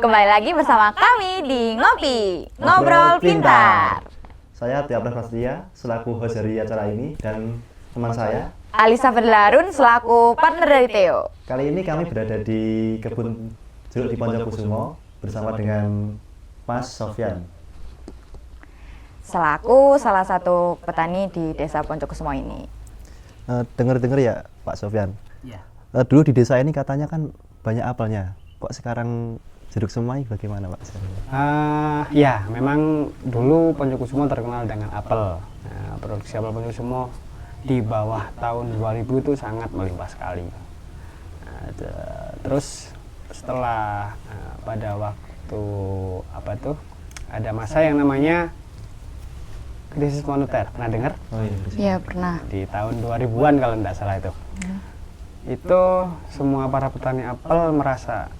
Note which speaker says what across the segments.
Speaker 1: Kembali lagi bersama kami di Ngopi, Ngobrol Pintar.
Speaker 2: Saya Tia Prasetya selaku host dari acara ini dan teman saya
Speaker 1: Alisa Berlarun selaku partner dari Theo.
Speaker 2: Kali ini kami berada di kebun jeruk di Poncokusumo bersama dengan Mas Sofyan.
Speaker 1: Selaku salah satu petani di desa Poncokusumo ini.
Speaker 2: Dengar-dengar ya Pak Sofyan.
Speaker 3: Iya.
Speaker 2: Dulu di desa ini katanya kan banyak apelnya. Kok sekarang jeruk semai bagaimana Pak?
Speaker 3: Ya, memang dulu Poncokusumo terkenal dengan apel. Nah, produksi apel Poncokusumo di bawah tahun 2000 itu sangat melimpah sekali. Nah, terus setelah pada waktu ada masa yang namanya krisis moneter, pernah dengar?
Speaker 2: Oh iya.
Speaker 1: Iya pernah.
Speaker 3: Di tahun 2000-an kalau tidak salah itu. Itu semua para petani apel merasa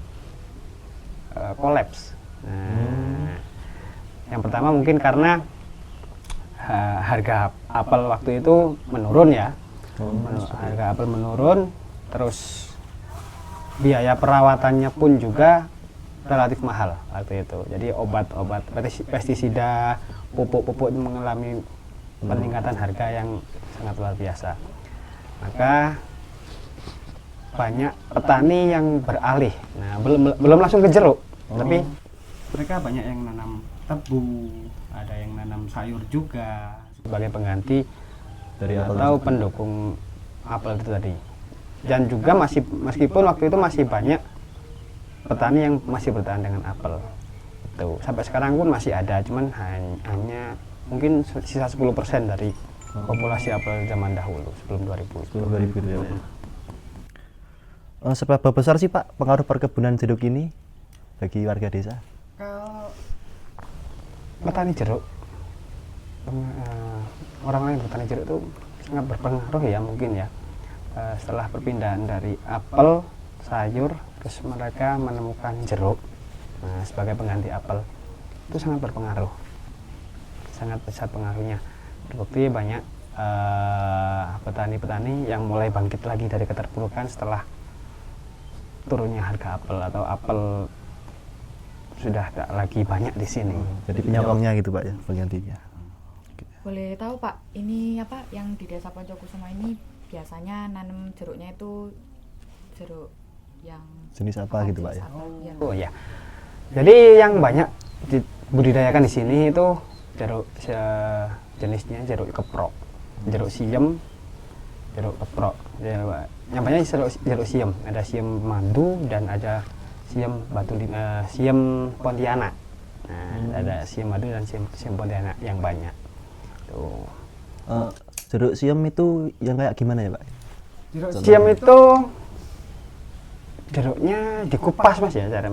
Speaker 3: kolaps. Nah, yang pertama mungkin karena harga apel waktu itu menurun ya. Harga apel menurun, terus biaya perawatannya pun juga relatif mahal waktu itu. Jadi obat-obat pestisida, pupuk-pupuk mengalami peningkatan harga yang sangat luar biasa. Maka banyak petani yang beralih. Nah, belum langsung ke jeruk, tapi mereka banyak yang nanam tebu, ada yang nanam sayur juga sebagai pengganti
Speaker 2: Dari apel
Speaker 3: atau
Speaker 2: tersebut.
Speaker 3: pendukung apel itu tadi. Dan juga meskipun waktu itu masih banyak petani yang masih bertahan dengan apel. Tuh, sampai sekarang pun masih ada, cuman hanya mungkin sisa 10% dari populasi apel zaman dahulu sebelum 2000.
Speaker 2: 2000 gitu ya. Seberapa besar sih Pak pengaruh perkebunan jeruk ini bagi warga desa?
Speaker 3: Kalau petani jeruk, orang lain petani jeruk itu sangat berpengaruh ya mungkin ya. Setelah perpindahan dari apel, sayur, terus mereka menemukan jeruk sebagai pengganti apel, itu sangat berpengaruh, sangat besar pengaruhnya. Terbukti banyak petani-petani yang mulai bangkit lagi dari keterpurukan setelah turunnya harga apel atau apel sudah tak lagi banyak di sini.
Speaker 2: Jadi penyokongnya gitu Pak ya, penggantinya.
Speaker 4: Boleh tahu Pak, ini apa yang di desa Poncokusumo ini biasanya nanam jeruknya itu jeruk yang
Speaker 2: Jenis apa gitu Pak ya?
Speaker 4: Iya.
Speaker 3: Oh ya. Jadi yang banyak dibudidayakan di sini itu jeruk jenisnya jeruk keprok, jeruk siem, jeruk keprok. Yang banyak jeruk siem, ada siem madu dan ada siem siem Pontianak. Nah, ada siem madu dan siem Pontianak yang banyak. Tuh.
Speaker 2: Jeruk siem itu yang kayak gimana ya Pak?
Speaker 3: Jeruk siem itu jeruknya dikupas Mas ya cara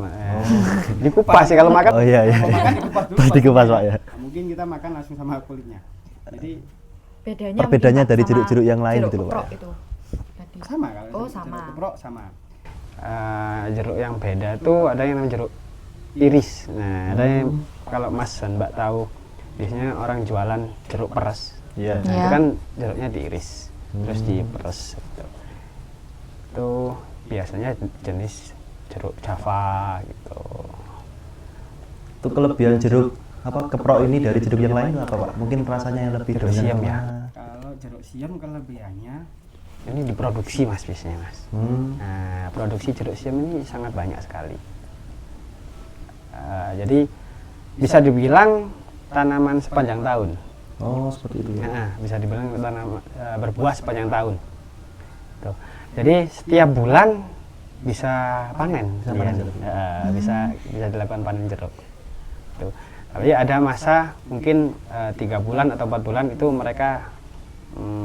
Speaker 3: dikupas sih kalau makan.
Speaker 2: Oh iya iya.
Speaker 3: Kalau makan dikupas dulu.
Speaker 2: Pasti dikupas Pak ya.
Speaker 3: Mungkin kita makan langsung sama kulitnya. Jadi
Speaker 2: Perbedaannya
Speaker 4: mungkin
Speaker 2: dari
Speaker 4: sama
Speaker 2: jeruk-jeruk yang lain
Speaker 4: jeruk
Speaker 2: gitu loh Pak.
Speaker 4: keprok itu tadi.
Speaker 3: sama kalau
Speaker 4: Oh,
Speaker 3: jeruk
Speaker 4: sama.
Speaker 3: keprok sama. Jeruk yang beda tuh ada yang namanya jeruk iris. Nah, ada yang kalau Mas dan Mbak tahu biasanya orang jualan jeruk peres.
Speaker 2: Iya.
Speaker 3: Nah,
Speaker 1: Iya.
Speaker 3: itu kan jeruknya diiris terus diperes gitu. Itu biasanya jenis jeruk Java gitu.
Speaker 2: Itu kelebihan jeruk apa keprok ini dari jeruk yang lain apa Pak? Mungkin rasanya yang lebih
Speaker 3: Jeruk
Speaker 2: dominan
Speaker 3: siam ya.
Speaker 2: mana?
Speaker 3: Kalau jeruk siam kelebihannya ini diproduksi Mas biasanya Mas. Nah, produksi jeruk siam ini sangat banyak sekali. Jadi bisa dibilang tanaman sepanjang tahun.
Speaker 2: Oh seperti itu ya.
Speaker 3: Nah, bisa dibilang berbuah sepanjang tahun. Tuh. Jadi setiap bulan bisa panen.
Speaker 2: Bisa panen
Speaker 3: ya.
Speaker 2: jeruk.
Speaker 3: Bisa dilakukan panen jeruk. Tuh. Tapi ada masa mungkin 3 bulan atau 4 bulan itu mereka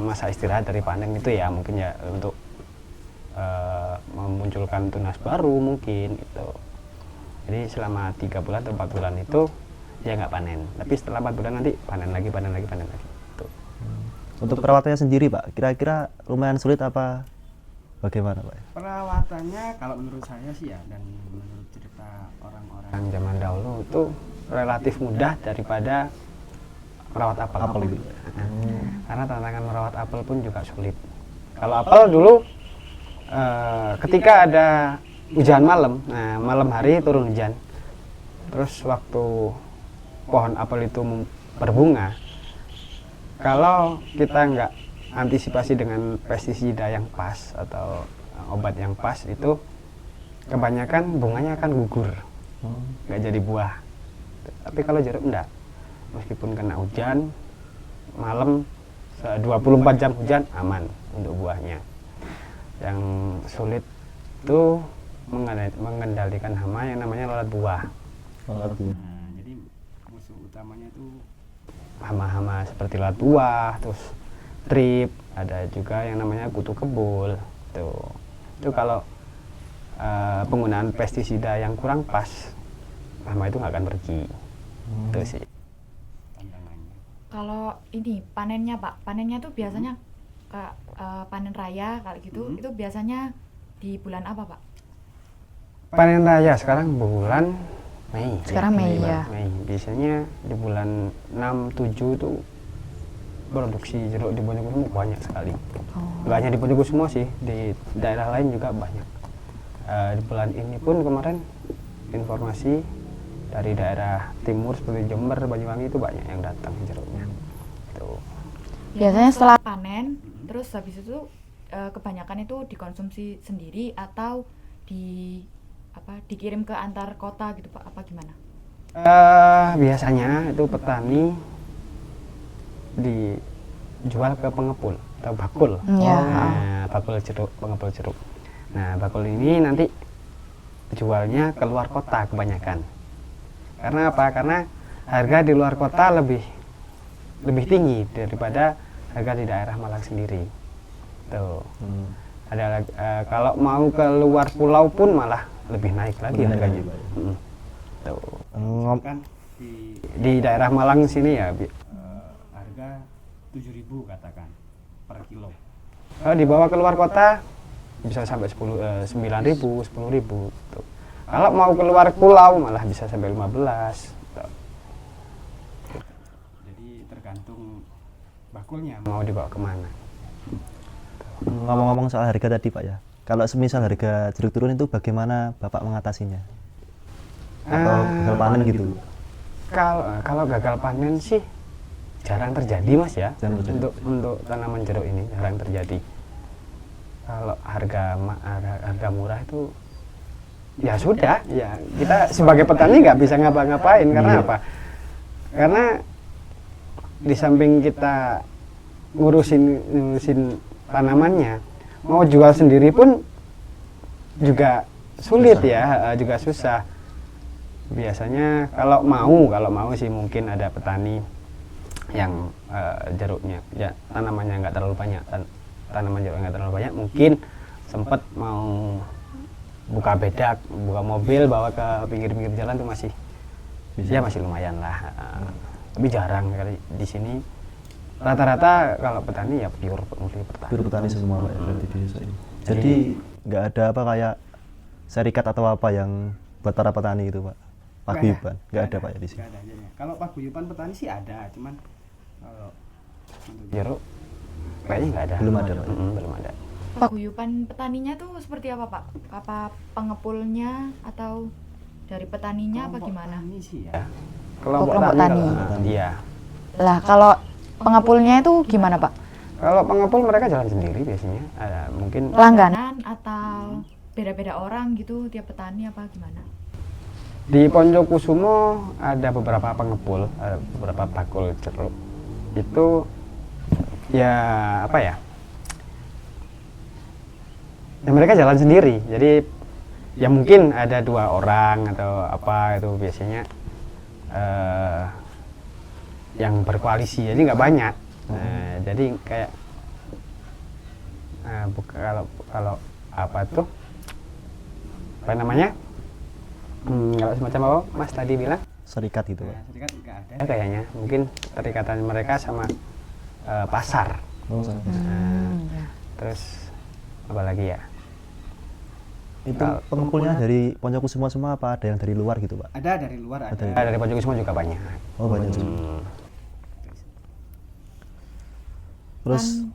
Speaker 3: masa istirahat dari panen itu ya mungkin ya untuk memunculkan tunas baru mungkin gitu. Jadi selama 3 bulan atau 4 bulan itu dia nggak panen. Tapi setelah 4 bulan nanti panen lagi. Tuh.
Speaker 2: Untuk perawatannya sendiri Pak, kira-kira lumayan sulit apa bagaimana Pak?
Speaker 3: Perawatannya kalau menurut saya sih ya dan menurut cerita orang-orang zaman dahulu itu relatif mudah daripada merawat apel.
Speaker 2: Apel itu.
Speaker 3: Karena tantangan merawat apel pun juga sulit. Kalau apel dulu ketika ada hujan malam, nah malam hari turun hujan, Terus waktu pohon apel itu berbunga, kalau kita nggak antisipasi dengan pestisida yang pas atau obat yang pas, itu kebanyakan bunganya akan gugur, nggak jadi buah. Tapi kalau jeruk enggak, meskipun kena hujan malam 24 jam hujan aman untuk buahnya. Yang sulit itu mengendalikan hama yang namanya lalat buah. Nah, jadi musuh utamanya itu hama-hama seperti lalat buah, terus trip, ada juga yang namanya kutu kebul. Itu kalau penggunaan pestisida yang kurang pas, hama itu nggak akan pergi. Itu sih tantangannya.
Speaker 4: Kalau ini panennya Pak, panennya tuh biasanya panen raya kayak gitu, itu biasanya di bulan apa Pak?
Speaker 3: Panen raya sekarang bulan Mei.
Speaker 1: Sekarang Mei, ya.
Speaker 3: Mei. Biasanya di bulan 6, 7 itu produksi jeruk di Bonjokusumo banyak sekali. Nggak hanya di Bonjokusumo sih, di daerah lain juga banyak. Di bulan ini pun kemarin informasi dari daerah timur seperti Jember, Banyuwangi itu banyak yang datang jeruknya. Tuh.
Speaker 1: Biasanya setelah
Speaker 4: Panen, terus habis itu kebanyakan itu dikonsumsi sendiri atau dikirim ke antar kota gitu Pak, apa gimana?
Speaker 3: Biasanya itu petani dijual ke pengepul atau bakul.
Speaker 1: Ya.
Speaker 3: Nah, bakul jeruk, pengepul jeruk. Nah, bakul ini nanti jualnya ke luar kota kebanyakan. Karena apa? Karena harga di luar kota lebih tinggi daripada harga di daerah Malang sendiri. Tuh. Ada kalau mau ke luar pulau pun malah lebih naik lagi harganya. Tuh. Kan di daerah Malang sini ya harga 7.000 katakan per kilo. Kalau dibawa ke luar kota bisa sampai 9.000, 10.000. Tuh. Kalau mau keluar pulau malah bisa sampai 15. Tuh. Jadi tergantung bakulnya mau dibawa kemana.
Speaker 2: Ngomong-ngomong soal harga tadi Pak ya, kalau semisal harga jeruk turun itu bagaimana Bapak mengatasinya? Atau gagal panen gitu?
Speaker 3: Kalau gagal panen sih jarang terjadi Mas ya. Untuk tanaman jeruk ini jarang terjadi. Kalau harga murah itu ya sudah, ya kita sebagai petani nggak bisa ngapa-ngapain. Karena apa? Karena di samping kita ngurusin tanamannya, mau jual sendiri pun juga sulit ya, juga susah. Biasanya kalau mau sih mungkin ada petani yang jeruknya ya tanamannya nggak terlalu banyak, tanaman jeruk nggak terlalu banyak, mungkin sempat mau buka bedak, buka mobil bawa ke pinggir-pinggir jalan tuh masih lumayan lah. Tapi jarang kali di sini. Rata-rata kalau petani ya pure petani.
Speaker 2: Pure petani semua Pak ya, berarti di desa ini. Jadi nggak ada apa kayak serikat atau apa yang buat para petani itu Pak? Paguyuban, nggak ada Pak ya di sini.
Speaker 3: Kalau paguyuban petani sih ada, cuman kalau untuk jeruk kayaknya nggak ada.
Speaker 2: Belum ada Pak.
Speaker 3: Belum ada.
Speaker 4: Paguyuban petaninya tuh seperti apa Pak? Apa pengepulnya atau dari petaninya apa gimana?
Speaker 3: Petani sih ya.
Speaker 1: Kelompok tani.
Speaker 3: Iya.
Speaker 1: Lah kalau pengepulnya itu gimana Pak?
Speaker 3: Kalau pengepul mereka jalan sendiri biasanya. Ada mungkin
Speaker 1: Langganan
Speaker 4: Atau beda-beda orang gitu tiap petani apa gimana?
Speaker 3: di Bonjokusumo ada beberapa pengepul, ada beberapa bakul jeruk. Itu ya apa ya? Ya mereka jalan sendiri. Jadi ya mungkin ada 2 orang atau apa itu biasanya yang berkoalisi, jadi nggak banyak. Jadi kayak kalau apa tuh apa namanya, kalau semacam apa Mas tadi bilang
Speaker 2: Serikat gitu Pak?
Speaker 3: serikat nggak ada kayaknya, mungkin keterikatan mereka sama pasar. Terus apa lagi ya,
Speaker 2: itu pengepulnya dari Bonjokusumo semua apa ada yang dari luar gitu Pak?
Speaker 3: ada dari luar, ada
Speaker 2: Ada.
Speaker 3: dari Bonjokusumo juga banyak.
Speaker 2: Oh banyak juga. Terus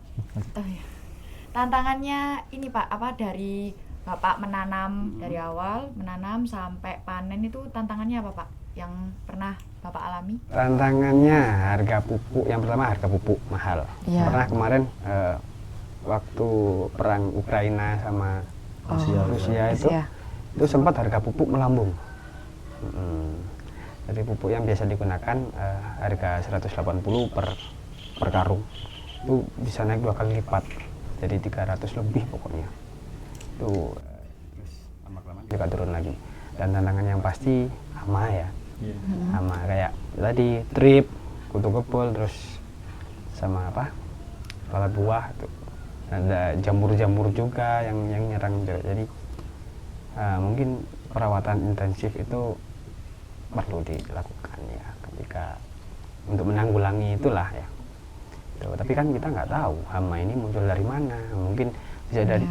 Speaker 4: Tantangannya ini Pak, apa dari Bapak menanam dari awal menanam sampai panen itu tantangannya apa Pak? yang pernah Bapak alami?
Speaker 3: Tantangannya harga pupuk, yang pertama harga pupuk mahal.
Speaker 1: Iya.
Speaker 3: Pernah kemarin waktu perang Ukraina sama Rusia itu
Speaker 1: Iya.
Speaker 3: itu sempat harga pupuk melambung. Jadi pupuk yang biasa digunakan harga 180 per karung itu bisa naik 2 kali lipat, jadi 300 lebih pokoknya. Itu terus lama-kelamaan juga turun lagi. Dan tantangan yang pasti hama ya, hama kayak tadi trip, kutu kebul, terus sama apa lalat buah itu. Ada jamur-jamur juga yang nyerang juga. Jadi mungkin perawatan intensif itu perlu dilakukan ya ketika untuk menanggulangi itulah ya. Tuh, tapi kan kita nggak tahu hama ini muncul dari mana. Mungkin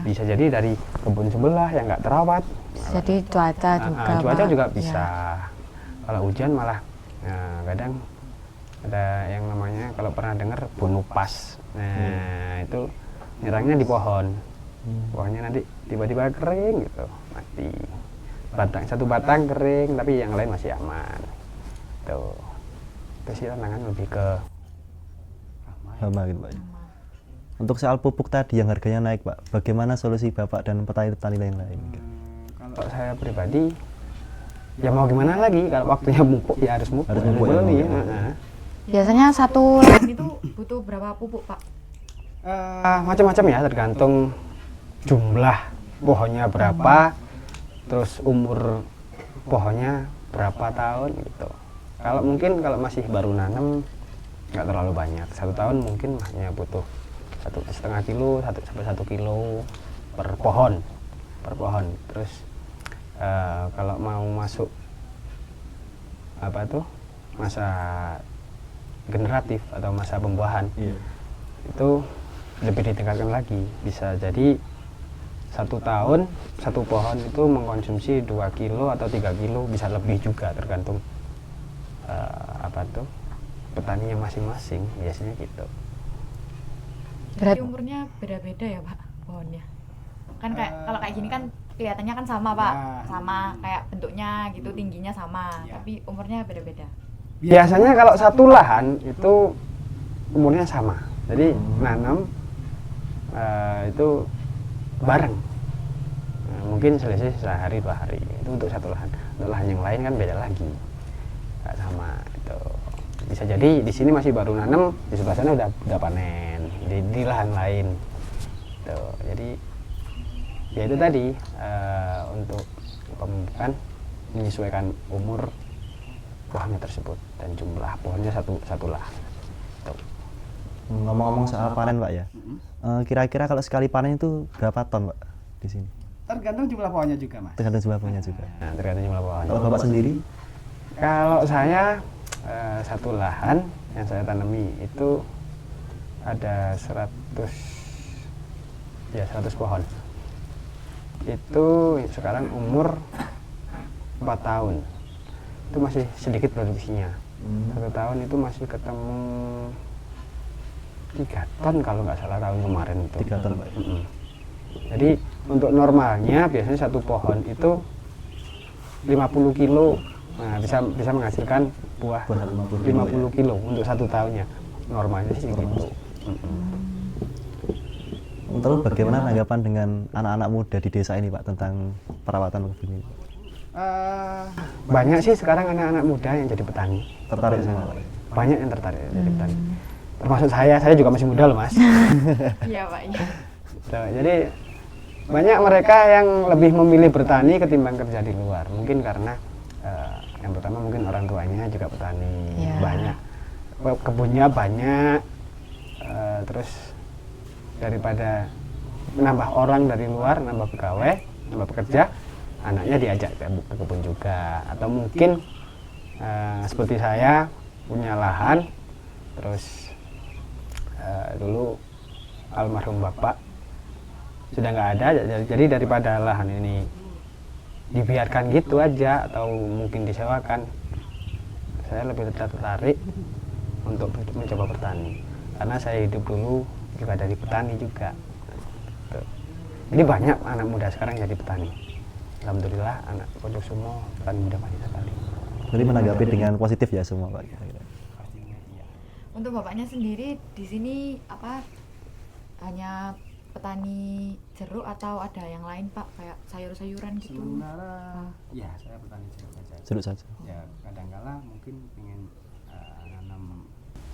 Speaker 3: bisa jadi dari kebun sebelah yang nggak terawat.
Speaker 1: Jadi cuaca juga.
Speaker 3: Cuaca
Speaker 1: Pak.
Speaker 3: juga
Speaker 1: Iya.
Speaker 3: bisa. Kalau hujan malah kadang ada yang namanya, kalau pernah dengar bunupas. Nah itu nyerangnya di pohon. Pohonnya nanti tiba-tiba kering gitu, mati. Satu batang kering, tapi yang lain masih aman. Tuh, itu sih tantangan lebih ke
Speaker 2: Hama gitu Pak. Untuk soal pupuk tadi yang harganya naik Pak, bagaimana solusi Bapak dan petani-petani lain-lain?
Speaker 3: Kalau saya pribadi, ya mau gimana lagi, kalau waktunya mupuk ya harus mupuk.
Speaker 2: Harus mupuk ya,
Speaker 3: beli,
Speaker 2: mau.
Speaker 1: Biasanya satu lahan
Speaker 4: Itu butuh berapa pupuk, Pak?
Speaker 3: Macam-macam ya, tergantung jumlah pohonnya berapa, terus umur pohonnya berapa tahun gitu. Kalau masih baru nanam nggak terlalu banyak, 1 tahun mungkin hanya butuh 1,5 kilo sampai 1 kilo per pohon. Terus kalau mau masuk masa generatif atau masa pembuahan, itu lebih ditingkatkan lagi. Bisa jadi 1 tahun 1 pohon itu mengkonsumsi 2 kilo atau 3 kilo, bisa lebih juga, tergantung petaninya masing-masing, biasanya gitu.
Speaker 4: Jadi umurnya beda-beda ya, Pak, pohonnya? Kan kalau kayak gini kan kelihatannya kan sama, Pak. Sama kayak bentuknya gitu, tingginya sama, tapi umurnya beda-beda.
Speaker 3: Biasanya kalau satu lahan itu umurnya sama. Jadi nanam itu bareng. Mungkin selisih sehari 2 hari. Itu untuk satu lahan. Untuk lahan yang lain kan beda lagi. Nggak sama itu. Bisa jadi di sini masih baru nanam, di sebelah sana udah panen di lahan lain. Tuh, jadi ya itu tadi untuk pemupukan menyesuaikan umur pohonnya tersebut dan jumlah pohonnya satu lahan. Tuh.
Speaker 2: Ngomong-ngomong soal panen Pak ya, kira-kira kalau sekali panen itu berapa ton Pak di sini?
Speaker 3: Tergantung jumlah pohonnya juga, Mas.
Speaker 2: Tergantung jumlah pohonnya juga.
Speaker 3: Nah, tergantung jumlah pohonnya.
Speaker 2: Kalau Bapak sendiri?
Speaker 3: Kalau saya satu lahan yang saya tanami itu ada 100 pohon. Itu sekarang umur 4 tahun. Itu masih sedikit produksinya. 1 tahun itu masih ketemu 3 ton kalau nggak salah tahun kemarin itu.
Speaker 2: 3 ton Pak.
Speaker 3: Jadi untuk normalnya biasanya 1 pohon itu 50 kilo. Nah, bisa menghasilkan buah 50 kilo untuk 1 tahunnya. Normalnya sih gitu.
Speaker 2: Terus bagaimana tanggapan dengan anak-anak muda di desa ini Pak tentang perawatan kebun ini?
Speaker 3: Banyak sih sekarang anak-anak muda yang jadi petani.
Speaker 2: Tertarik sama Pak?
Speaker 3: Banyak yang tertarik jadi petani. Termasuk saya juga masih muda loh, Mas.
Speaker 4: Iya, Pak. Iya.
Speaker 3: Jadi banyak mereka yang lebih memilih bertani ketimbang kerja di luar. Mungkin karena yang pertama mungkin orang tuanya juga petani, banyak kebunnya banyak, terus daripada menambah orang dari luar, nambah pegawai, nambah pekerja, anaknya diajak ke kebun juga. Atau mungkin seperti saya punya lahan, terus dulu almarhum bapak sudah nggak ada, jadi daripada lahan ini dibiarkan gitu aja atau mungkin disewakan, saya lebih tertarik untuk mencoba bertani karena saya hidup dulu juga dari petani juga. Tuh. Jadi banyak anak muda sekarang jadi petani. Alhamdulillah anak Pojok Sumo petani muda banyak sekali.
Speaker 2: Jadi menanggapi dengan positif ya semua Pak. Kira-kira.
Speaker 3: Pastinya iya.
Speaker 4: Untuk bapaknya sendiri di sini apa hanya petani jeruk atau ada yang lain Pak kayak sayur-sayuran gitu?
Speaker 3: Sementara ya saya petani jeruk saja.
Speaker 2: Jeruk saja.
Speaker 3: Ya kadangkala mungkin pengen nanam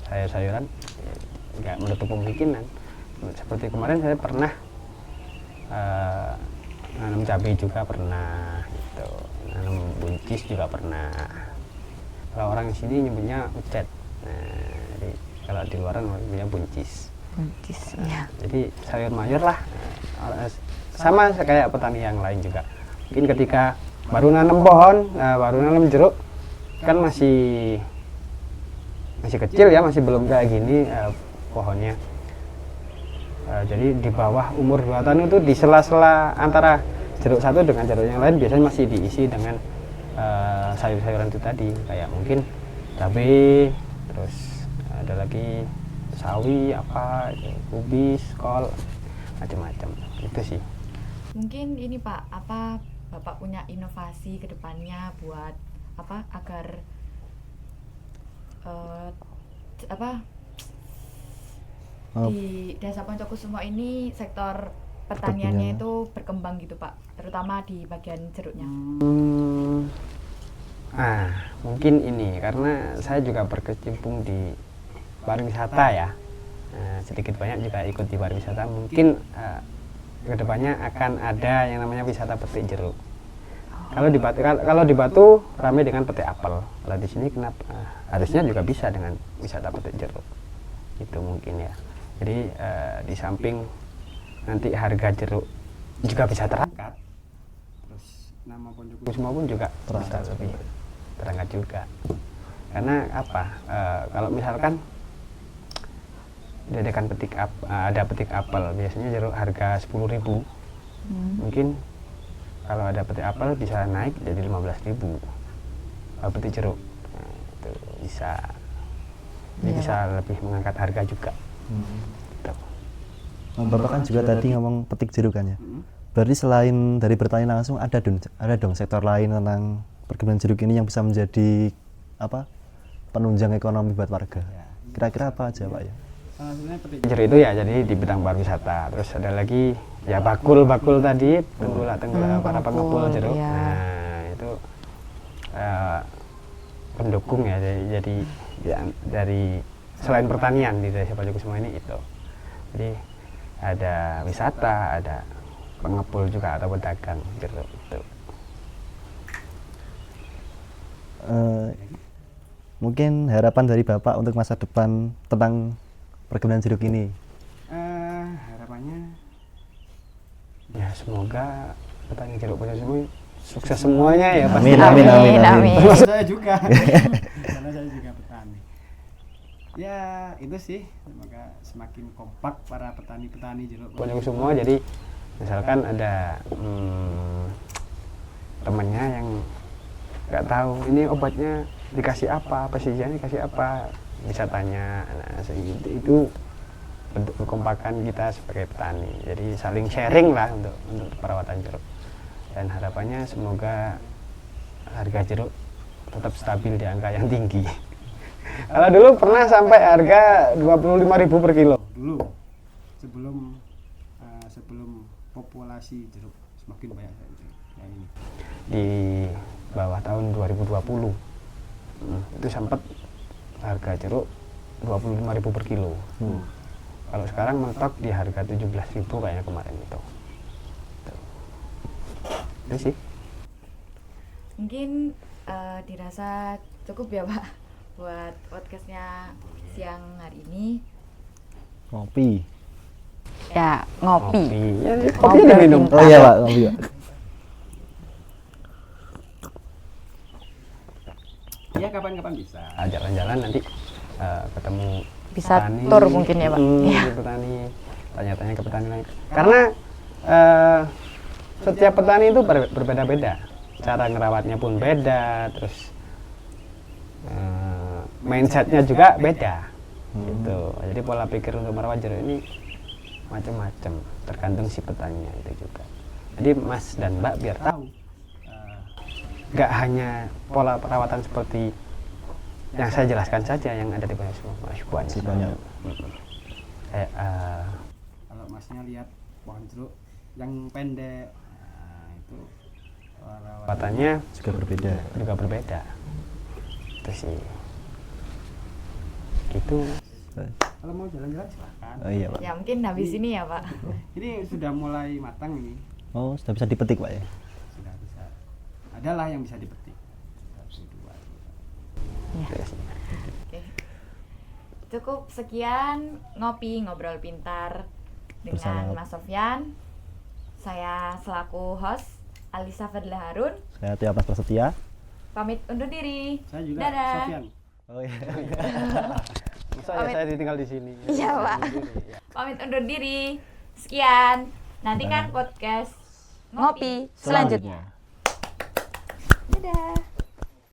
Speaker 3: sayur-sayuran nggak menutup kemungkinan. Seperti kemarin saya pernah nanam cabai juga pernah gitu, nanam buncis juga pernah. Kalau orang di sini nyebutnya ucet, nah, jadi kalau di luaran nyebutnya buncis.
Speaker 1: Buncis, ya.
Speaker 3: Jadi sayur mayur lah, sama kayak petani yang lain juga. Mungkin ketika baru nanam pohon, baru nanam jeruk, kan masih kecil ya, masih belum kayak gini pohonnya. Jadi di bawah umur 2 tahun itu di sela-sela antara jeruk satu dengan jeruk yang lain biasanya masih diisi dengan sayur-sayuran itu tadi, kayak mungkin cabai, terus ada lagi sawi, apa, kubis, kol, macam-macam. Itu sih.
Speaker 4: Mungkin ini Pak, apa Bapak punya inovasi ke depannya buat apa agar di Desa Poncokusumo ini sektor pertaniannya itu berkembang gitu Pak, terutama di bagian jeruknya.
Speaker 3: Mungkin ini karena saya juga berkecimpung di pariwisata ya, sedikit banyak juga ikut di pariwisata. Mungkin kedepannya akan ada yang namanya wisata petik jeruk. Kalau di Batu ramai dengan petik apel. Kalau di sini kenapa harusnya juga bisa dengan wisata petik jeruk. Itu mungkin ya. Jadi di samping nanti harga jeruk juga bisa terangkat, terus nama Poncokusumo pun juga bisa lebih terangkat juga. Karena apa? Kalau misalkan diadakan ada petik apel, biasanya jeruk harga 10.000. Mungkin kalau ada petik apel bisa naik jadi 15.000. Petik jeruk itu bisa, bisa lebih mengangkat harga juga. Gitu.
Speaker 2: Bapak kan juga tadi ngomong petik jeruk kan ya. Berarti selain dari bertani langsung ada dong sektor lain tentang perkebunan jeruk ini yang bisa menjadi apa penunjang ekonomi buat warga. Kira-kira apa aja Pak ya?
Speaker 3: Sebenarnya petik jeruk itu ya jadi di bidang pariwisata. Terus ada lagi ya bakul tadi, tenggula para pengepul jeruk.
Speaker 1: Iya.
Speaker 3: Nah itu pendukung ya, jadi ya, dari selain pertanian di Desa Poncokusumo ini itu. Jadi ada wisata, ada pengepul juga atau pedagang jeruk itu.
Speaker 2: Mungkin harapan dari Bapak untuk masa depan tentang perkebunan jeruk ini?
Speaker 3: Harapannya ya semoga petani jeruk Poncokusumo sukses semuanya ya.
Speaker 2: Amin.
Speaker 3: Termasuk saya juga. Karena saya juga petani. Ya itu sih, semoga semakin kompak para petani jeruk Poncokusumo. Jadi misalkan ada temannya yang nggak tahu ini obatnya dikasih apa, pesisiannya dikasih apa, bisa tanya. Nah, itu bentuk kekompakan kita sebagai petani. Jadi saling sharing lah untuk perawatan jeruk. Dan harapannya semoga harga jeruk tetap stabil di angka yang tinggi. Kalau dulu pernah sampai harga 25.000 per kilo. Dulu sebelum populasi jeruk semakin banyak kayak ini. Di bawah tahun 2020 itu sempat harga jeruk 25.000 per kilo. Kalau sekarang mentok di harga 17.000 kayaknya kemarin itu. Itu sih.
Speaker 4: Mungkin dirasa cukup ya Pak buat podcastnya siang hari ini.
Speaker 2: Ngopi.
Speaker 1: Ya, ngopi.
Speaker 3: Ya, kopi udah minum.
Speaker 2: Oh iya Pak, ngopi Pak.
Speaker 3: Ya kapan-kapan bisa. Jalan-jalan nanti ketemu
Speaker 1: Bisa
Speaker 3: petani,
Speaker 1: tur mungkin ya Pak. Iya.
Speaker 3: Petani, tanya-tanya ke petani lain. Karena setiap petani itu berbeda-beda. Cara ngerawatnya pun beda, terus mindsetnya juga beda. Gitu. Jadi pola pikir untuk merawat jeruk ini macam-macam, tergantung si petaninya itu juga. Jadi Mas dan Mbak biar tahu nggak hanya pola perawatan seperti yang saya jelaskan saja yang ada di banyak semua, masih banyak.
Speaker 2: Masih banyak.
Speaker 3: Kayak kalau masnya lihat pohon jeruk yang pendek, nah, itu perawatannya
Speaker 2: Juga berbeda.
Speaker 3: berbeda. Itu sih. Gitu. Kalau mau jalan-jalan silahkan.
Speaker 2: Oh iya Pak.
Speaker 4: Ya mungkin habis ini ya Pak.
Speaker 3: Ini sudah mulai matang ini.
Speaker 2: Oh sudah bisa dipetik Pak ya?
Speaker 3: Sudah bisa. Adalah yang bisa dipetik.
Speaker 4: Ya. Oke. Cukup sekian ngobrol pintar dengan
Speaker 2: Bersama-
Speaker 4: Mas Sofyan. Saya selaku host Alisa Fadla Harun
Speaker 2: Saya Tio Mas Prasetya.
Speaker 4: pamit undur diri.
Speaker 3: Saya juga
Speaker 4: Dadah.
Speaker 3: Sofyan.
Speaker 2: Oh iya.
Speaker 3: Masa ya saya ditinggal di sini.
Speaker 1: Iya, Pak.
Speaker 4: Pamit undur diri. Sekian. Nantikan podcast
Speaker 1: Ngopi selanjutnya.
Speaker 4: Dadah.